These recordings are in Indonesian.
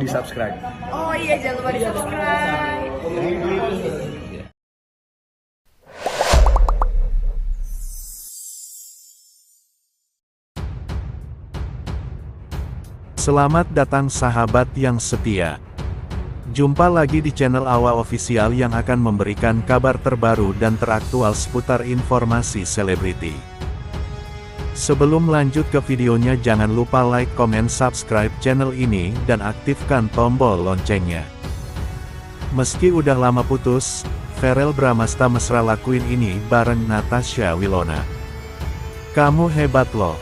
di subscribe. Oh iya, jangan lupa di subscribe. Selamat datang sahabat yang setia. Jumpa lagi di channel Awa Official yang akan memberikan kabar terbaru dan teraktual seputar informasi selebriti. Sebelum lanjut ke videonya, jangan lupa like, komen, subscribe channel ini dan aktifkan tombol loncengnya. Meski udah lama putus, Verrell Bramasta mesra lakuin ini bareng Natasha Wilona. Kamu hebat loh.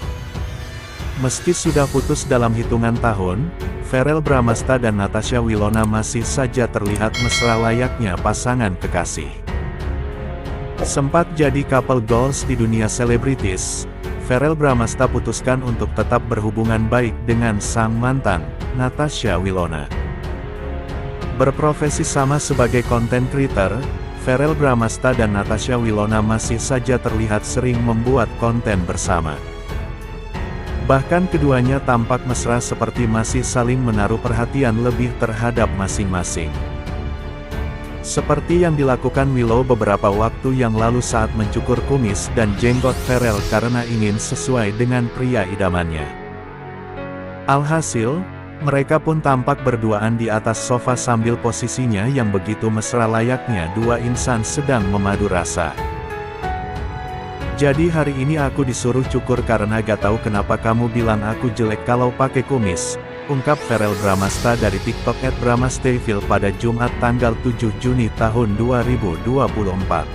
Meski sudah putus dalam hitungan tahun, Verrell Bramasta dan Natasha Wilona masih saja terlihat mesra layaknya pasangan kekasih. Sempat jadi couple goals di dunia selebritis, Verrell Bramasta putuskan untuk tetap berhubungan baik dengan sang mantan, Natasha Wilona. Berprofesi sama sebagai content creator, Verrell Bramasta dan Natasha Wilona masih saja terlihat sering membuat konten bersama. Bahkan keduanya tampak mesra seperti masih saling menaruh perhatian lebih terhadap masing-masing. Seperti yang dilakukan Willow beberapa waktu yang lalu saat mencukur kumis dan jenggot Verrell karena ingin sesuai dengan pria idamannya. Alhasil, mereka pun tampak berduaan di atas sofa sambil posisinya yang begitu mesra layaknya dua insan sedang memadu rasa. Jadi hari ini aku disuruh cukur karena gak tahu kenapa kamu bilang aku jelek kalau pakai kumis, ungkap Verrell Bramasta dari TikTok @bramasteville pada Jumat tanggal 7 Juni tahun 2024.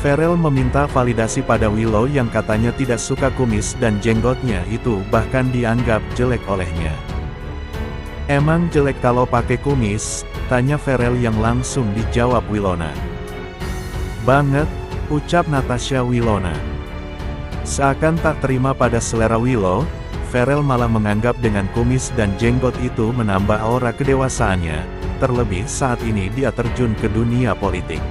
Verrell meminta validasi pada Willow yang katanya tidak suka kumis dan jenggotnya itu bahkan dianggap jelek olehnya. Emang jelek kalau pakai kumis? Tanya Verrell yang langsung dijawab Wilona. Banget, ucap Natasha Wilona. Seakan tak terima pada selera Willow, Verrell malah menganggap dengan kumis dan jenggot itu menambah aura kedewasaannya, terlebih saat ini dia terjun ke dunia politik.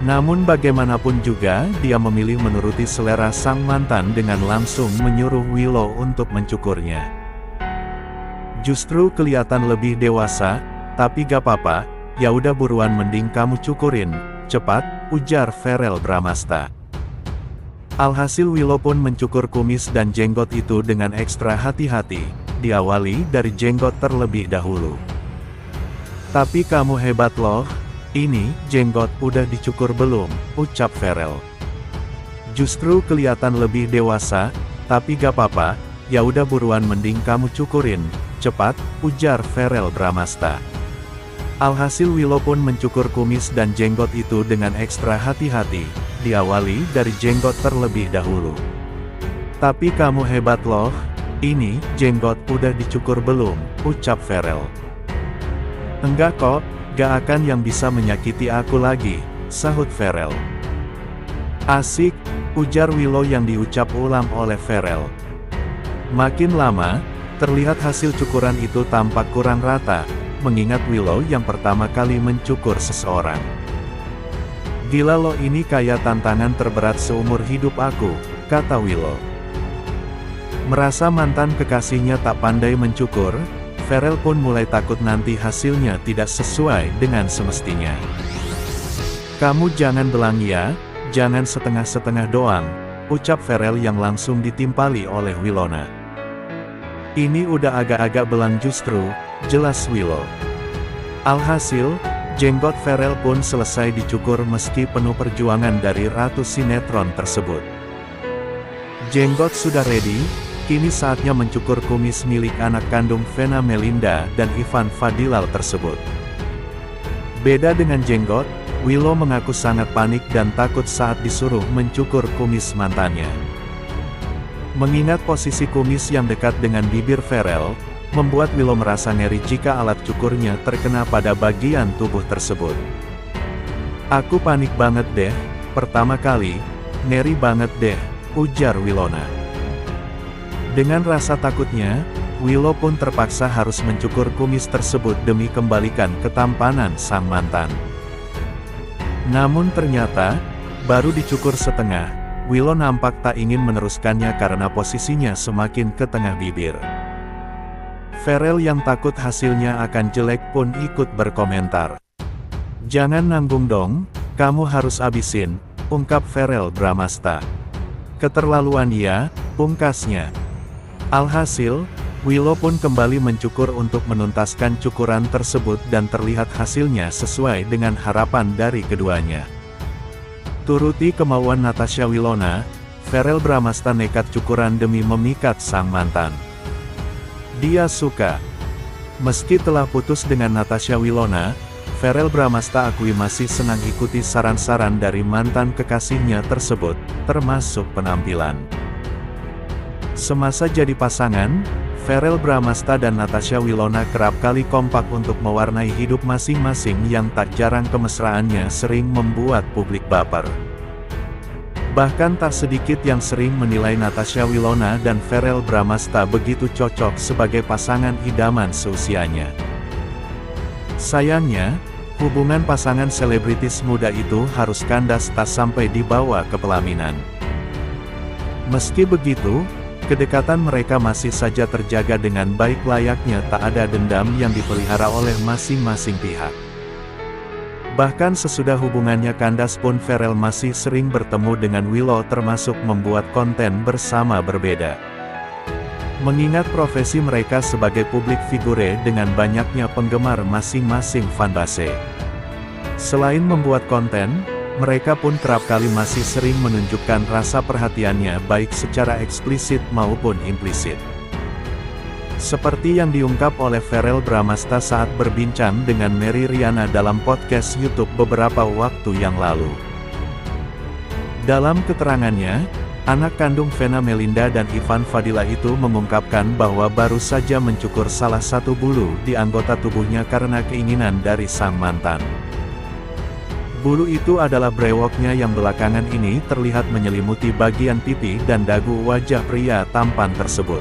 Namun bagaimanapun juga, dia memilih menuruti selera sang mantan dengan langsung menyuruh Willow untuk mencukurnya. Justru kelihatan lebih dewasa, tapi gak apa-apa, ya udah buruan mending kamu cukurin, cepat, ujar Verrell Bramasta. Alhasil Willow pun mencukur kumis dan jenggot itu dengan ekstra hati-hati, diawali dari jenggot terlebih dahulu. Tapi kamu hebat loh, ini, jenggot udah dicukur belum, ucap Verrell. Justru kelihatan lebih dewasa, tapi gak apa-apa, ya udah buruan mending kamu cukurin, cepat, ujar Verrell Bramasta. Alhasil Willow pun mencukur kumis dan jenggot itu dengan ekstra hati-hati, diawali dari jenggot terlebih dahulu. Tapi kamu hebat loh, ini, jenggot udah dicukur belum, ucap Verrell. Enggak kok, gak akan yang bisa menyakiti aku lagi, sahut Verrell. Asik, ujar Willow yang diucap ulang oleh Verrell. Makin lama, terlihat hasil cukuran itu tampak kurang rata, mengingat Willow yang pertama kali mencukur seseorang. Gila lo, ini kayak tantangan terberat seumur hidup aku, kata Willow. Merasa mantan kekasihnya tak pandai mencukur, Verrell pun mulai takut nanti hasilnya tidak sesuai dengan semestinya. Kamu jangan belang ya, jangan setengah-setengah doang, ucap Verrell yang langsung ditimpali oleh Wilona. Ini udah agak-agak belang justru, jelas Willow. Alhasil, jenggot Verrell pun selesai dicukur meski penuh perjuangan dari ratu sinetron tersebut. Jenggot sudah ready, kini saatnya mencukur kumis milik anak kandung Vena Melinda dan Ivan Fadilal tersebut. Beda dengan jenggot, Willow mengaku sangat panik dan takut saat disuruh mencukur kumis mantannya. Mengingat posisi kumis yang dekat dengan bibir Verrell, membuat Willow merasa ngeri jika alat cukurnya terkena pada bagian tubuh tersebut. Aku panik banget deh, pertama kali, ngeri banget deh, ujar Wilona. Dengan rasa takutnya, Willow pun terpaksa harus mencukur kumis tersebut demi kembalikan ketampanan sang mantan. Namun ternyata, baru dicukur setengah, Willow nampak tak ingin meneruskannya karena posisinya semakin ke tengah bibir. Farel yang takut hasilnya akan jelek pun ikut berkomentar. "Jangan nanggung dong, kamu harus abisin," ungkap Farel Bramasta. "Keterlaluan ya," pungkasnya. Alhasil, Willow pun kembali mencukur untuk menuntaskan cukuran tersebut dan terlihat hasilnya sesuai dengan harapan dari keduanya. Turuti kemauan Natasha Wilona, Farel Bramasta nekat cukuran demi memikat sang mantan. Dia suka. Meski telah putus dengan Natasha Wilona, Farel Bramasta akui masih senang ikuti saran-saran dari mantan kekasihnya tersebut, termasuk penampilan. Semasa jadi pasangan, Farel Bramasta dan Natasha Wilona kerap kali kompak untuk mewarnai hidup masing-masing yang tak jarang kemesraannya sering membuat publik baper. Bahkan tak sedikit yang sering menilai Natasha Wilona dan Farel Bramasta begitu cocok sebagai pasangan idaman seusianya. Sayangnya, hubungan pasangan selebritis muda itu harus kandas tak sampai dibawa ke pelaminan. Meski begitu, kedekatan mereka masih saja terjaga dengan baik layaknya tak ada dendam yang dipelihara oleh masing-masing pihak. Bahkan sesudah hubungannya kandas pun Farel masih sering bertemu dengan Willow termasuk membuat konten bersama berbeda. Mengingat profesi mereka sebagai publik figure dengan banyaknya penggemar masing-masing fanbase. Selain membuat konten, mereka pun kerap kali masih sering menunjukkan rasa perhatiannya baik secara eksplisit maupun implisit. Seperti yang diungkap oleh Farel Bramasta saat berbincang dengan Mary Riana dalam podcast YouTube beberapa waktu yang lalu. Dalam keterangannya, anak kandung Vena Melinda dan Ivan Fadila itu mengungkapkan bahwa baru saja mencukur salah satu bulu di anggota tubuhnya karena keinginan dari sang mantan. Bulu itu adalah brewoknya yang belakangan ini terlihat menyelimuti bagian pipi dan dagu wajah pria tampan tersebut.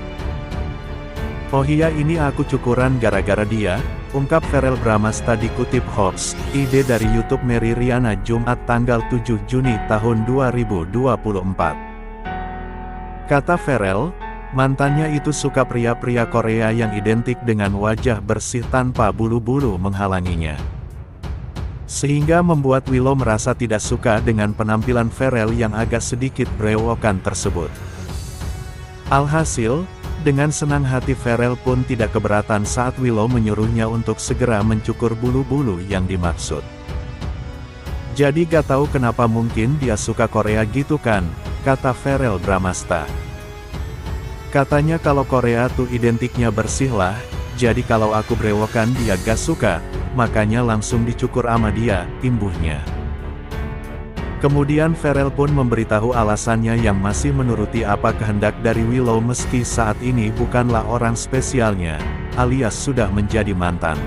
"Oh iya, ini aku cukuran gara-gara dia," ungkap Farel Bramasta dikutip Hoax, ide dari YouTube Mary Riana Jumat tanggal 7 Juni tahun 2024. Kata Farel, mantannya itu suka pria-pria Korea yang identik dengan wajah bersih tanpa bulu-bulu menghalanginya. Sehingga membuat Willow merasa tidak suka dengan penampilan Farel yang agak sedikit brewokan tersebut. Alhasil, dengan senang hati Farel pun tidak keberatan saat Willow menyuruhnya untuk segera mencukur bulu-bulu yang dimaksud. "Jadi gak tahu kenapa mungkin dia suka Korea gitu kan," kata Farel Bramasta. Katanya kalau Korea tuh identiknya bersih lah, jadi kalau aku brewokan dia gak suka, makanya langsung dicukur ama dia, imbuhnya. Kemudian Farel pun memberitahu alasannya yang masih menuruti apa kehendak dari Willow meski saat ini bukanlah orang spesialnya, alias sudah menjadi mantan.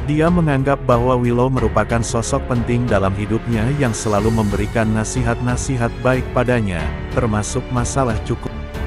Dia menganggap bahwa Willow merupakan sosok penting dalam hidupnya yang selalu memberikan nasihat-nasihat baik padanya, termasuk masalah cukur.